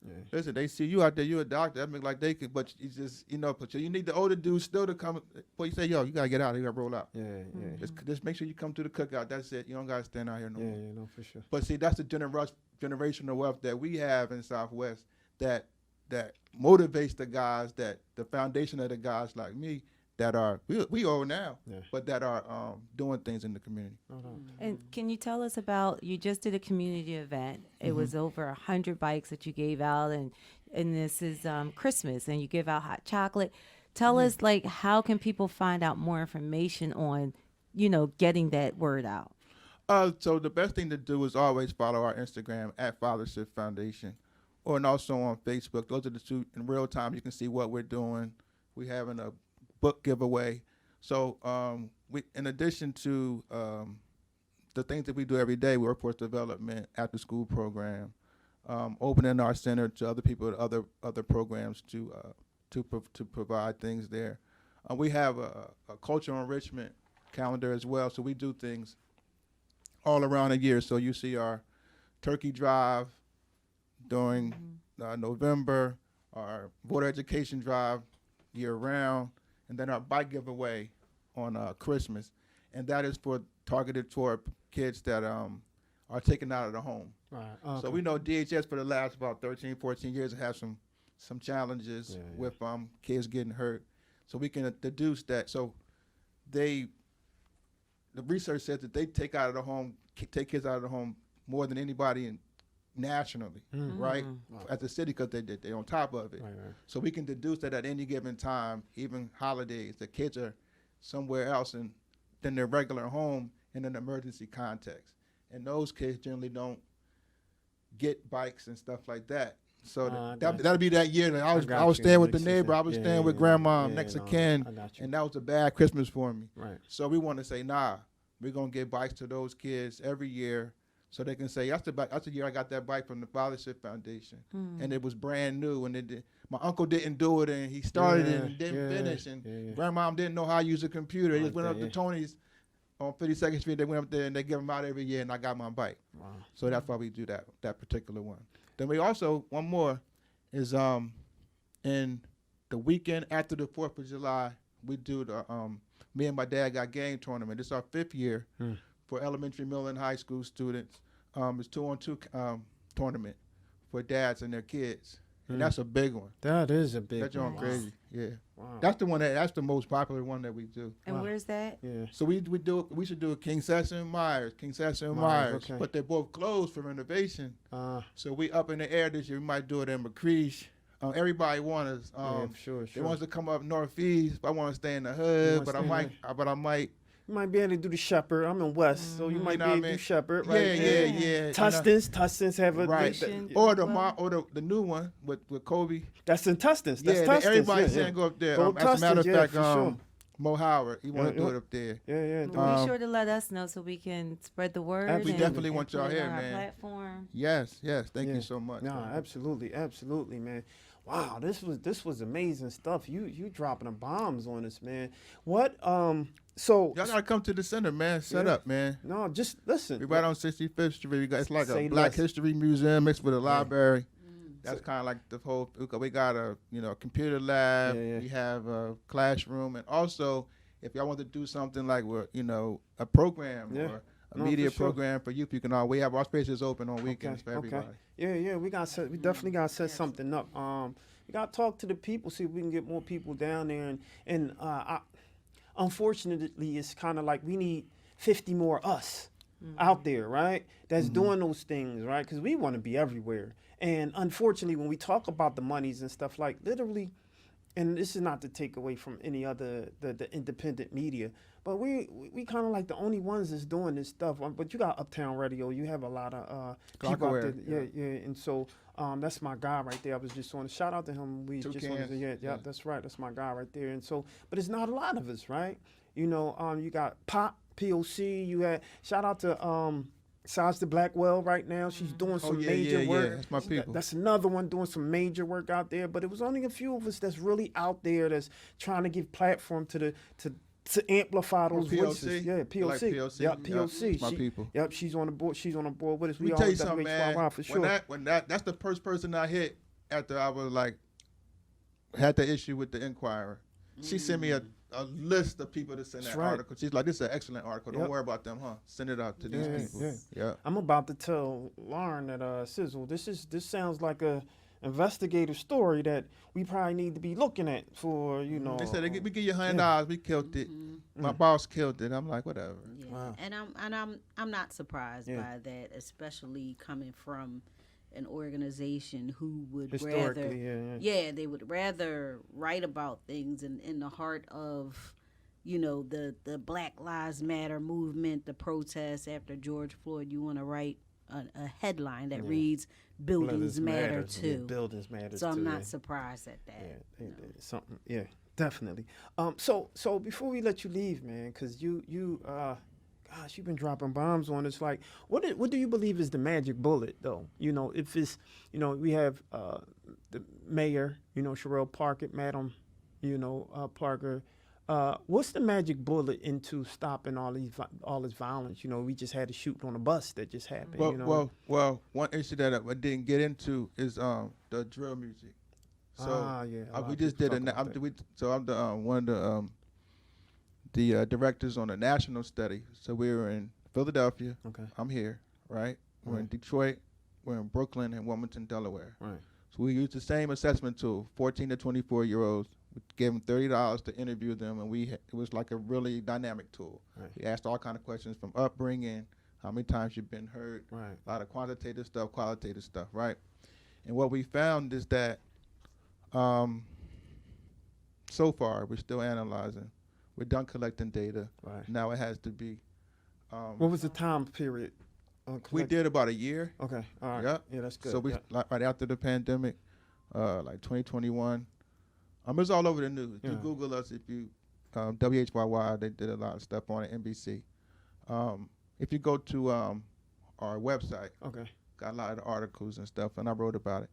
Yeah. Listen, they see you out there, you a doctor, that make like they could, but you just, but you need the older dudes still to come, boy, you say, yo, you gotta get out, you gotta roll out. Yeah. Just make sure you come to the cookout, that's it, you don't gotta stand out here no Yeah. more. Yeah. No, for sure. But see, that's the generational wealth that we have in Southwest that motivates the guys, that the foundation of the guys like me that are, we old now, Yeah. but that are doing things in the community. And can you tell us about, you just did a community event. It was over 100 bikes that you gave out, and this is Christmas, and you give out hot chocolate. Tell us, like, how can people find out more information on, getting that word out? So the best thing to do is always follow our Instagram at Fathership Foundation, and also on Facebook. Those are the two in real time. You can see what we're doing, We having a book giveaway. So we, in addition to the things that we do every day, workforce development, after school program, opening our center to other people, other programs to provide things there. We have a cultural enrichment calendar as well. So we do things all around the year. So you see our turkey drive during November, our voter education drive year round, and then our bike giveaway on Christmas. And that is targeted toward kids that are taken out of the home. Right. Okay. So we know DHS for the last about 13, 14 years have some challenges with kids getting hurt. So we can deduce that. So the research says that they take kids out of the home more than anybody nationally, right? At the city, because they're on top of it. Right. So we can deduce that at any given time, even holidays, the kids are somewhere else than their regular home in an emergency context. And those kids generally don't get bikes and stuff like that. So that'll be that year that I was staying with the neighbor, I was staying with grandma next to Ken, and that was a bad Christmas for me. Right. So we want to say, nah, we're gonna give bikes to those kids every year, so they can say that's the year I got that bike from the Fathership Foundation, and it was brand new, and my uncle didn't do it, and he started it and didn't finish, and grandma didn't know how to use a computer. He just went up to Tony's on 52nd Street. They went up there and they give them out every year, and I got my bike. Wow. So that's why we do that particular one. Then we also, one more is in the weekend after the 4th of July, we do the Me and My Dad Got Game tournament. It's our 5th year for elementary, middle, and high school students. It's 2-on-2 tournament for dads and their kids. And that's a big one. That is a big one. That's on crazy. Yeah. Wow. That's the most popular one that we do. And where's that? Yeah. So we should do a King Session and Myers, Okay. but they're both closed for renovation. So we up in the air this year. We might do it in McCreesh. Everybody wants us. Sure. They want us to come up northeast. I want to stay in the hood, but I might. You might be able to do the Shepherd. I'm in West, so you might be able to do Shepherd, right? Yeah. Tustins have a right. Or the new one with Kobe. That's in Tustins. That's Tustins. Everybody's saying go up there. Go As a matter of fact, sure. Mo Howard, he want to do it up there. Yeah. Be sure to let us know so we can spread the word. We and definitely want y'all put it here, on our man. platform. Yes. Thank you so much. No, absolutely, man. Wow, this was amazing stuff. You dropping the bombs on us, man. What so y'all gotta come to the center, man. Set up, man. No, just listen. We right on 65th Street. It's like Say a Black less. History Museum mixed with a library. That's kind of like the whole. We got a computer lab. Yeah. We have a classroom, and also if y'all want to do something like a program or a media for sure. program for youth, you can all. We have our spaces open on weekends for everybody. Yeah. We definitely got to set something up. We got to talk to the people, see if we can get more people down there, and unfortunately, it's kind of like we need 50 more us out there, right? That's doing those things, right? Because we want to be everywhere. And unfortunately, when we talk about the monies and stuff, like literally, and this is not to take away from any other the independent media, but we kind of like the only ones that's doing this stuff. But you got Uptown Radio, you have a lot of people out there, yeah. And so that's my guy right there. I was just on. Shout out to him. We just want to say, yeah, that's right. That's my guy right there. And so, but it's not a lot of us, right? You got Pop POC. You had shout out to Saj the Blackwell right now. She's doing some major work. Yeah. That's my people. That's another one doing some major work out there. But it was only a few of us that's really out there that's trying to give platform to amplify those voices. Yeah, POC. Like POC. Yep, POC. My people. Yep, she's on the board. She's on the board with us. Let me tell you something, man. For sure. That's the first person I hit after I was had the issue with the Inquirer. She sent me a list of people to send that article. She's like, this is an excellent article. Don't worry about them, huh? Send it out to these people. Yeah. I'm about to tell Lauren that Sizzle, this sounds like a investigative story that we probably need to be looking at for, They said we give you $100. We killed it. My boss killed it. I'm like, whatever. Yeah. Wow. And I'm not surprised by that, especially coming from an organization who would rather they would rather write about things in the heart of the Black Lives Matter movement, the protests after George Floyd. You want to write a headline that reads buildings matter too. Buildings matter too. So I'm not surprised at that. Something Definitely. So before we let you leave, man, because gosh, you've been dropping bombs on us. Like, what do you believe is the magic bullet, though? If it's, we have the mayor, Sherelle Parker, Madam, Parker. What's the magic bullet into stopping all this violence? We just had a shoot on a bus that just happened. Well. One issue that I didn't get into is the drill music. So yeah, we just did I'm the one of the directors on a national study. So we were in Philadelphia. Okay. I'm here, right? We're in Detroit. We're in Brooklyn and Wilmington, Delaware. Right. So we used the same assessment tool, 14 to 24-year-olds. We gave them $30 to interview them, and it was like a really dynamic tool. Right. We asked all kind of questions from upbringing, how many times you've been hurt, Right. a lot of quantitative stuff, qualitative stuff, right? And what we found is that so far, we're still analyzing. We're done collecting data. Right. Now it has to be. What was the time period? We did about a year. Okay. All right. Yep. Yeah, that's good. So we right after the pandemic, like 2021. It's all over the news. Yeah. You Google us if you WHYY. They did a lot of stuff on it. NBC. If you go to our website, Okay. got a lot of the articles and stuff, and I wrote about it.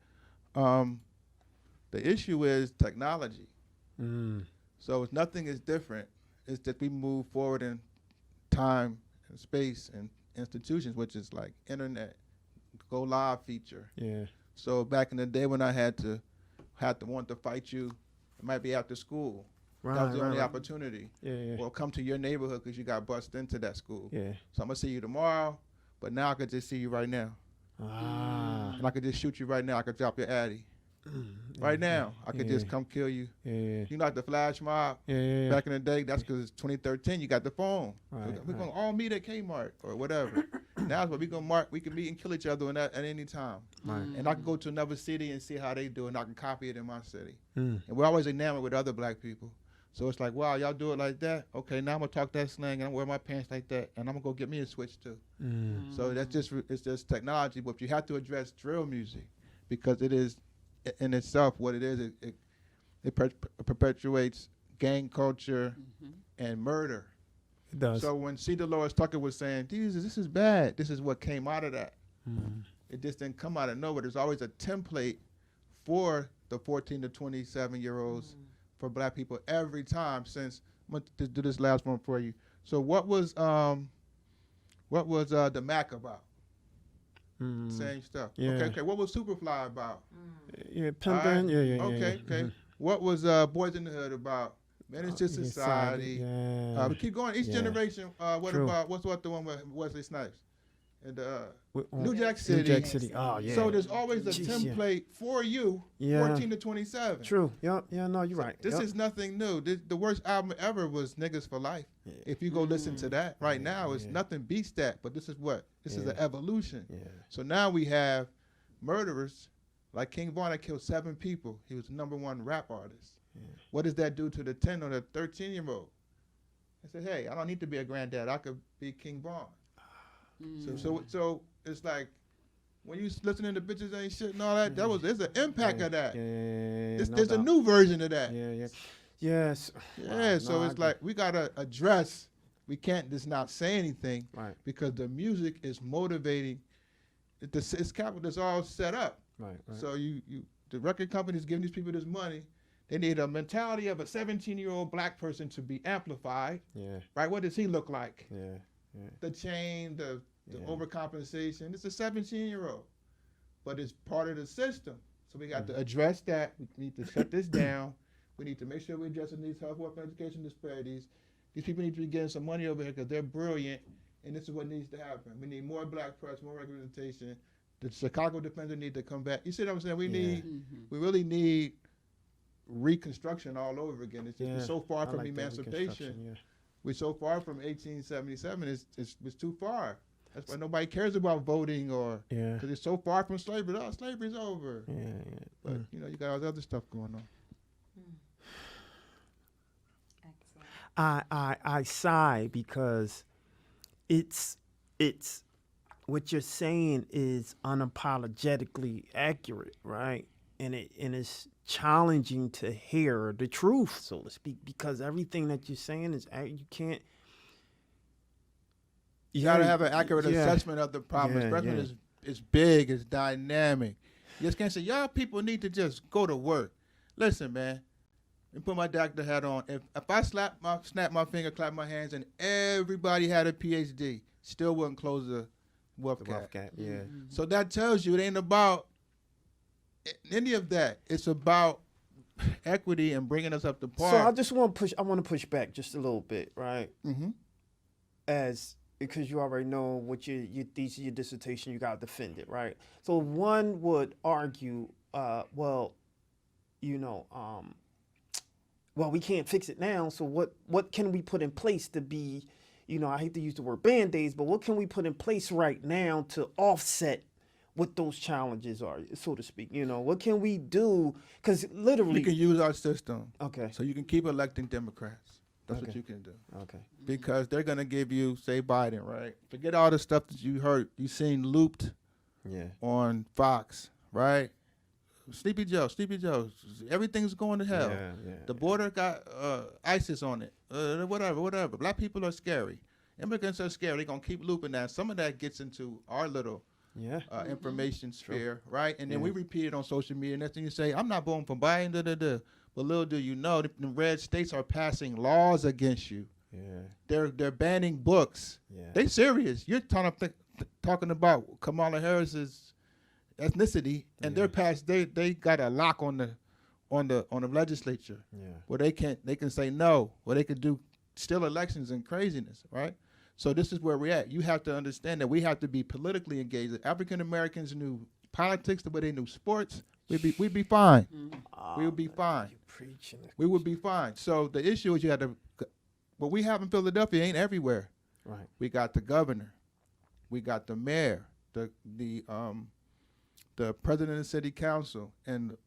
The issue is technology. So nothing is different. It's that we move forward in time and space and institutions, which is like internet, go live feature. Yeah. So back in the day when I had to want to fight you, it might be after school. Right. That was the only right. opportunity. Yeah. Or come to your neighborhood because you got bused into that school. Yeah. So I'm gonna see you tomorrow, but now I could just see you right now. And I could just shoot you right now. I could drop your addy. Right now, I could just come kill you. Yeah. You know, like the flash mob Yeah. back in the day. That's because it's 2013. You got the phone. Right, We're gonna all meet at Kmart or whatever. Now it's what we gonna mark. We can meet and kill each other at any time. Right. And I can go to another city and see how they do it, and I can copy it in my city. Mm. And we're always enamored with other black people. So it's like, wow, y'all do it like that? Okay, now I'm gonna talk that slang and I'm gonna wear my pants like that, and I'm gonna go get me a switch too. So it's just technology, but you have to address drill music because it is in itself what it is. It perpetuates gang culture and murder. It does. So when C. Dolores Tucker was saying, Jesus, this is bad, this is what came out of that. It just didn't come out of nowhere. There's always a template for the 14 to 27-year-olds for black people every time since. I'm going to do this last one for you. So what was the Mac about? Same stuff. Yeah. Okay. What was Superfly about? Yeah, pimping. Right. Yeah. Okay. What was Boys in the Hood about? Menace to Society. Yeah. We keep going. Each generation. What's the one with Wesley Snipes? And New Jack City. New Jack City. Oh, yeah. So there's always a Jeez, template for you, Yeah. 14 to 27. True. Yeah. No, you're right. This is nothing new. The worst album ever was Niggas for Life. Yeah. If you go listen to that right now, it's nothing beats that. But this is what? This is an evolution. Yeah. So now we have murderers like King Von that killed 7 people. He was the #1 rap artist. Yeah. What does that do to the 10 or the 13-year-old? I said, hey, I don't need to be a granddad. I could be King Von. So it's like when you listening to bitches ain't shit and all that, there's an impact of that. There's a new version of that. Yeah. Yes. Yeah, so it's like we gotta address. We can't just not say anything, Right. because the music is motivating. It's capital. It's all set up. Right. So the record companies giving these people this money. They need a mentality of a 17-year-old black person to be amplified. Yeah. Right? What does he look like? Yeah. The chain, the overcompensation. It's a 17-year-old, but it's part of the system. So we got to address that. We need to shut this down. We need to make sure we're addressing these health, wealth, and education disparities. These people need to be getting some money over here because they're brilliant, and this is what needs to happen. We need more black press, more representation. The Chicago Defender need to come back. You see what I'm saying? We really need reconstruction all over again. It's just we're so far from emancipation. We're so far from 1877. It's too far. That's why nobody cares about voting because it's so far from slavery. Oh, slavery's over. But you got all the other stuff going on. I sigh because it's what you're saying is unapologetically accurate, right? and it's challenging to hear the truth, so to speak, because everything that you're saying is you can't. You gotta have an accurate assessment of the problem. Especially when it's big, it's dynamic. You just can't say, y'all people need to just go to work. Listen, man, and put my doctor hat on. If I snap my finger, clap my hands, and everybody had a PhD, still wouldn't close the wealth gap. Yeah. So that tells you it ain't about any of that. It's about equity and bringing us up to par. So I want to push back just a little bit, right? Mm-hmm. Because you already know what your thesis, your dissertation, you got to defend it, right? So one would argue, well, we can't fix it now. So what can we put in place to be, I hate to use the word Band-Aids, but what can we put in place right now to offset what those challenges are, so to speak? What can we do? Because literally, you can use our system. Okay. So you can keep electing Democrats. That's what you can do. Okay. Because they're going to give you, say, Biden, right? Forget all the stuff that you heard. You seen looped on Fox, right? Sleepy Joe. Everything's going to hell. Yeah. The border got ISIS on it. Whatever. Black people are scary. Immigrants are scary. They're going to keep looping that. Some of that gets into our little information sphere, right? And then we repeat it on social media. And that's when you say, I'm not voting for Biden, But little do you know, the red states are passing laws against you. Yeah. They're banning books. Yeah. They serious. You're talking about Kamala Harris's ethnicity, and they got a lock on the legislature. Yeah. Where they can say no, where they can do still elections and craziness, right? So this is where we're at. You have to understand that we have to be politically engaged. If African Americans knew politics the way they knew sports, we'd be fine. We would be fine. We would be fine. So the issue is what we have in Philadelphia ain't everywhere. Right. We got the governor, we got the mayor, the president of the city council, and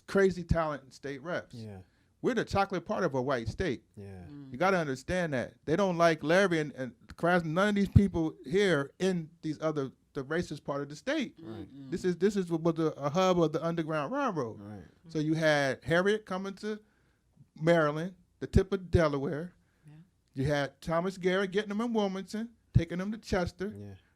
crazy talent in state reps. Yeah. We're the chocolate part of a white state. Yeah. You got to understand that. They don't like Larry and Krasner, none of these people here in the racist part of the state. Right. This is what was a hub of the Underground Railroad. Right. So you had Harriet coming to Maryland, the tip of Delaware. Yeah. You had Thomas Garrett getting them in Wilmington, taking them to Chester,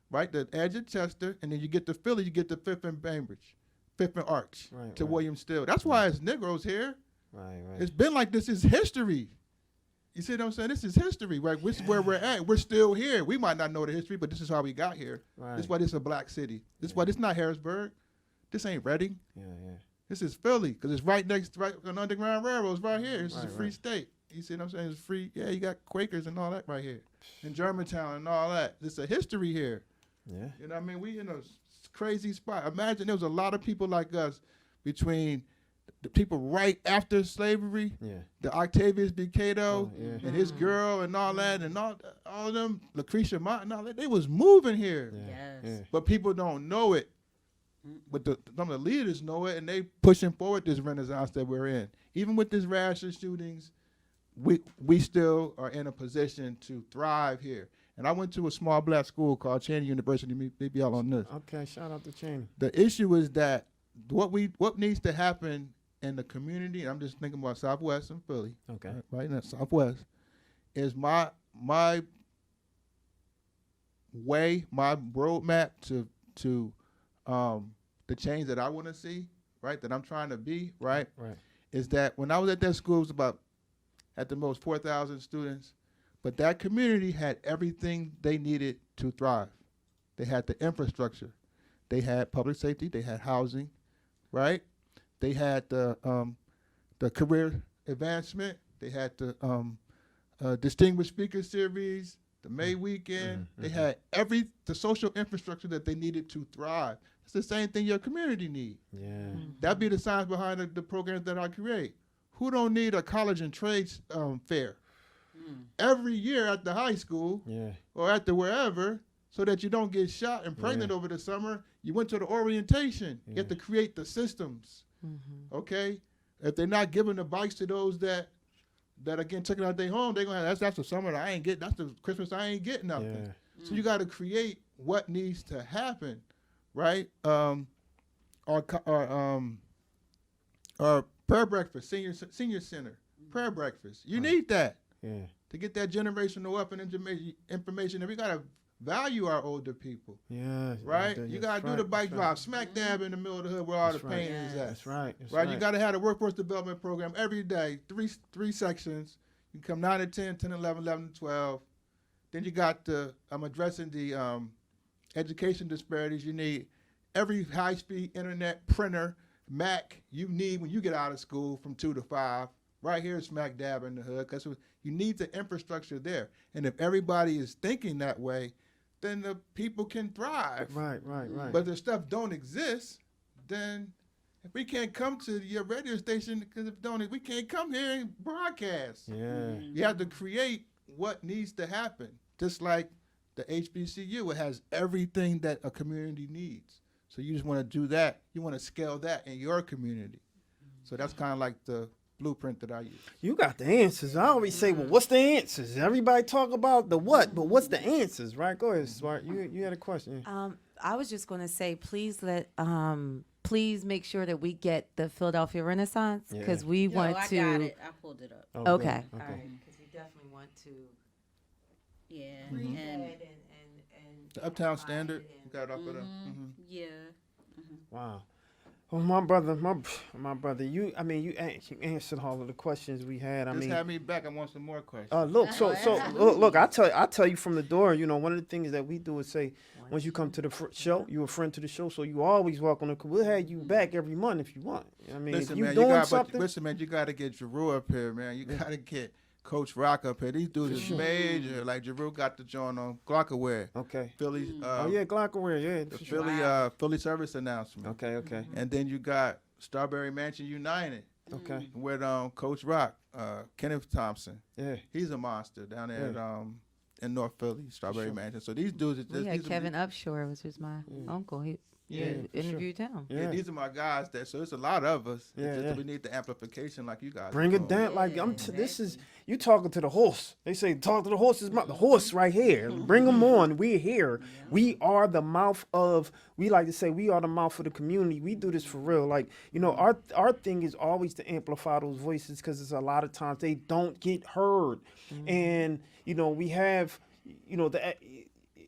right, the edge of Chester, and then you get to Philly, you get to Fifth and Bainbridge, Fifth and Arch, to William Still. That's why it's Negroes here. Right. It's been like this is history. You see what I'm saying? This is history, right? This is where we're at. We're still here. We might not know the history, but this is how we got here. Right. This is why this is a black city. This is why this is not Harrisburg. This ain't Reading. Yeah. This is Philly, because it's right on the Underground Railroad. It's right here. This is a free state. You see what I'm saying? It's free. Yeah, you got Quakers and all that right here. And Germantown and all that. It's a history here. Yeah. You know what I mean? We in a crazy spot. Imagine there was a lot of people like us between the people right after slavery, the Octavius B. Cato and his girl and all that, and all of them, Lucretia Martin, all that, they was moving here. Yes. But people don't know it. But some of the leaders know it, and they pushing forward this renaissance that we're in. Even with this rash of shootings, we still are in a position to thrive here. And I went to a small black school called Cheney University. Maybe y'all on this. Okay, shout out to Cheney. The issue is that what needs to happen in the community, and I'm just thinking about Southwest and Philly, right now, Southwest, is my way, my roadmap to the change that I want to see, right, that I'm trying to be, right, is that when I was at that school, it was about, at the most, 4,000 students, but that community had everything they needed to thrive. They had the infrastructure. They had public safety. They had housing, right? They had the career advancement. They had the distinguished speaker series, the May weekend. They had the social infrastructure that they needed to thrive. It's the same thing your community need. Yeah. That'd be the science behind the programs that I create. Who don't need a college and trades fair every year at the high school or at the wherever, so that you don't get shot and pregnant over the summer? You went to the orientation. You have to create the systems. Okay, if they're not giving the bikes to those that again took it out their home, they're gonna have, that's the summer I ain't getting. That's the Christmas I ain't getting nothing. Yeah. So you got to create what needs to happen, right? Our or prayer breakfast, senior center, prayer breakfast. You need that Yeah. to get that generational wealth and information. And we gotta value our older people, Yeah. right? Yeah, You that's gotta do right, the bike that's drive, right. smack dab in the middle of the hood where all That's the right. pain is at. That's right. That's Right? You gotta have a workforce development program every day, three sections. You come 9 to 10, 10 to 11, 11 to 12. Then you got I'm addressing the education disparities. You need every high-speed internet printer, Mac you need when you get out of school from 2 to 5. Right here, smack dab in the hood, because you need the infrastructure there. And if everybody is thinking that way, then the people can thrive. Right. But if stuff don't exist, then if we can't come to your radio station because we can't come here and broadcast. Yeah. You have to create what needs to happen. Just like the HBCU, it has everything that a community needs. So you just want to do that. You want to scale that in your community. So that's kind of like the blueprint that I use. You got the answers. I always say, well, what's the answers? Everybody talk about the what, but what's the answers, right? Go ahead, Smart. You had a question. I was just going to say, please please make sure that we get the Philadelphia Renaissance because we want I to. got it. I pulled it up. Oh, Okay. good. All right. Because we definitely want to. Yeah. read And that and The Uptown amplify Standard, it you and- got it off of there. yeah. Wow. Well, my brother, you answered all of the questions we had. Just have me back. I want some more questions. Look, look, I tell you from the door, one of the things that we do is say, once you come to the show, you're a friend to the show, so you always welcome to. We'll have you back every month if you want. I mean, Listen, if you man, doing something. listen, man, you got to get Giroux up here, man. You got to get Coach Rock up here. These dudes is major. Like Giroux got the joint on Glockaware. Okay. Philly. Glockaware, yeah. The for sure. Philly service announcement. Okay. And then you got Strawberry Mansion United Okay. with Coach Rock, Kenneth Thompson. Yeah. He's a monster down there in North Philly, Strawberry Mansion. So these dudes are just we had these are- Kevin Upshore, which was my uncle. He interviewed him. Yeah, these are my guys. So it's a lot of us. Yeah, It's just yeah. that we need the amplification like you guys. Bring are it doing. down like this is you talking to the horse. They say talk to the horse is the horse right here. Bring them on. We're here. We are the mouth of. We like to say we are the mouth of the community. We do this for real. Like our thing is always to amplify those voices because it's a lot of times they don't get heard, and we have the.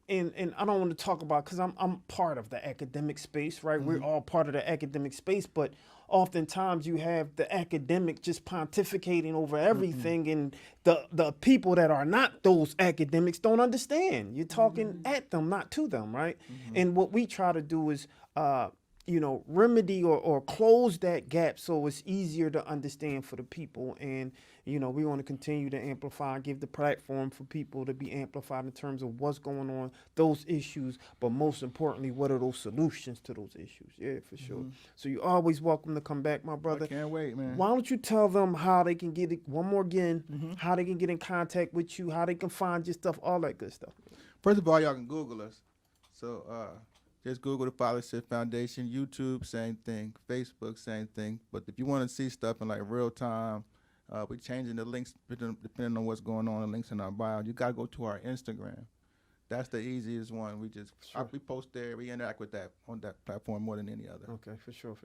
And I don't want to talk about because I'm part of the academic space, right? We're all part of the academic space, but oftentimes you have the academic just pontificating over everything, and the people that are not those academics don't understand. You're talking at them, not to them, right? And what we try to do is remedy or close that gap so it's easier to understand for the people. And, we want to continue to amplify, give the platform for people to be amplified in terms of what's going on, those issues, but most importantly, what are those solutions to those issues? Yeah, for sure. So you're always welcome to come back, my brother. I can't wait, man. Why don't you tell them how they can get it, one more again, how they can get in contact with you, how they can find your stuff, all that good stuff. First of all, y'all can Google us. So just Google the Fathership Foundation. YouTube, same thing. Facebook, same thing. But if you want to see stuff in like real time, we're changing the links depending on what's going on. The links in our bio. You gotta go to our Instagram. That's the easiest one. We post there. We interact with that on that platform more than any other. Okay, for sure.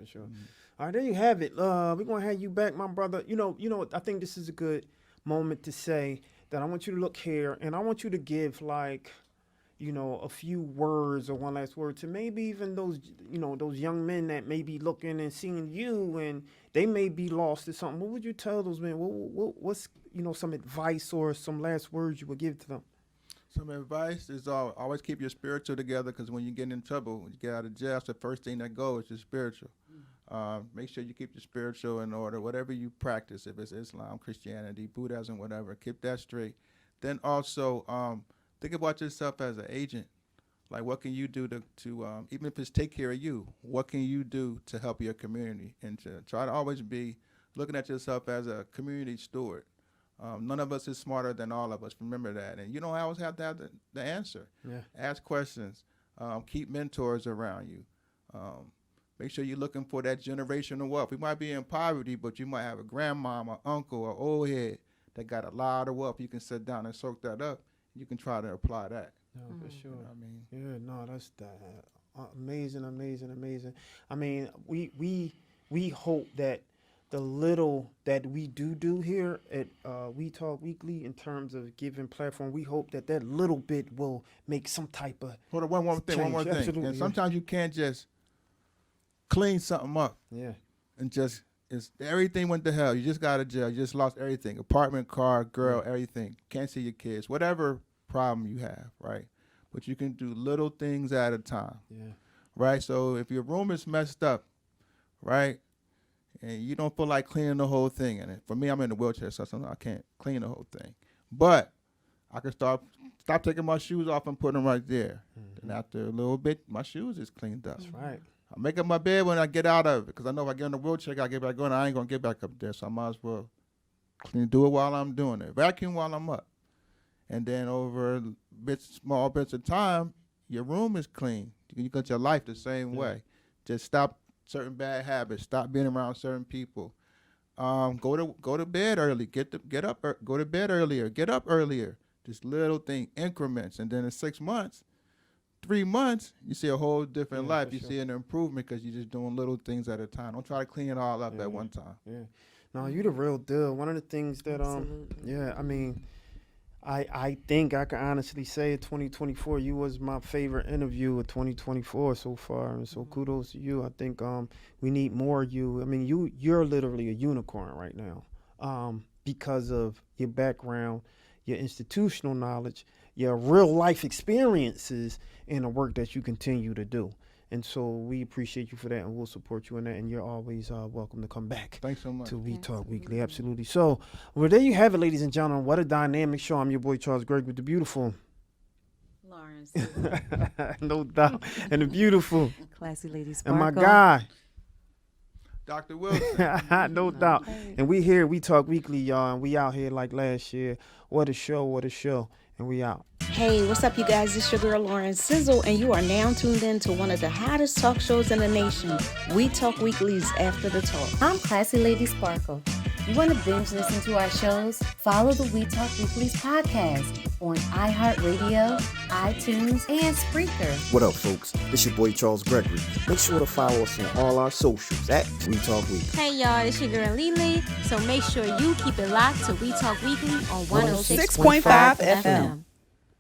All right, there you have it. We're gonna have you back, my brother. I think this is a good moment to say that I want you to look here, and I want you to give a few words or one last word to maybe even those young men that may be looking and seeing you and they may be lost or something. What would you tell those men? What's some advice or some last words you would give to them? Some advice is always keep your spiritual together, because when you get in trouble, when you get out of jail, the first thing that goes is your spiritual. Make sure you keep your spiritual in order, whatever you practice, if it's Islam, Christianity, Buddhism, whatever, keep that straight. Then also think about yourself as an agent. Like, what can you do to even if it's take care of you, what can you do to help your community? And to try to always be looking at yourself as a community steward. None of us is smarter than all of us. Remember that. And you don't always have to have the answer. Yeah. Ask questions. Keep mentors around you. Make sure you're looking for that generational wealth. We might be in poverty, but you might have a grandmama, uncle, or old head that got a lot of wealth. You can sit down and soak that up. You can try to apply that. No, for sure. You know what I mean? That's amazing. I mean, we hope that the little that we do here at We Talk Weekly in terms of giving platform, we hope that little bit will make some type of Hold on, one more thing. Absolutely, And yeah. sometimes you can't just clean something up yeah. and just everything went to hell. You just got to jail. You just lost everything: apartment, car, girl, everything. Can't see your kids. Whatever problem you have, right? But you can do little things at a time, Yeah. right? So if your room is messed up, right, and you don't feel like cleaning the whole thing, and for me, I'm in a wheelchair, so sometimes I can't clean the whole thing, but I can stop taking my shoes off and put them right there. And after a little bit, my shoes is cleaned up. That's right. I make up my bed when I get out of it, because I know if I get in the wheelchair, I gotta get back on. I ain't gonna get back up there, so I might as well do it while I'm doing it. Vacuum while I'm up, and then over small bits of time, your room is clean. You got your life the same way. Just stop certain bad habits. Stop being around certain people. Go to bed early. Go to bed earlier. Get up earlier. Just little thing, increments, and then in 6 months. 3 months, you see a whole different life. You see an improvement because you're just doing little things at a time. Don't try to clean it all up at one time. Yeah. No, you the real deal. One of the things that I mean, I think I can honestly say 2024, you was my favorite interview of 2024 so far. And so kudos to you. I think we need more of you. I mean, you're literally a unicorn right now. Because of your background, your institutional knowledge, your real life experiences, and the work that you continue to do. And so we appreciate you for that, and we'll support you in that. And you're always welcome to come back. Thanks so much. To We Talk Weekly. Absolutely. So, well, there you have it, ladies and gentlemen. What a dynamic show. I'm your boy, Charles Gregg, with the beautiful. Lawrence. No doubt. And the beautiful. Classy Lady And Sparkle. my guy. Dr. Wilson. No doubt. And we here, We Talk Weekly, y'all. And we out here like last year. What a show, what a show. And we out. Hey, what's up, you guys? It's your girl, Lauren Sizzle, and you are now tuned in to one of the hottest talk shows in the nation, We Talk Weekly's After the Talk. I'm Classy Lady Sparkle. You want to binge listen to our shows? Follow the We Talk Weekly's podcast on iHeartRadio, iTunes, and Spreaker. What up, folks? This your boy Charles Gregory. Make sure to follow us on all our socials at We Talk Weekly. Hey y'all, it's your girl Lily. So make sure you keep it locked to We Talk Weekly on 106.5 106.5 FM.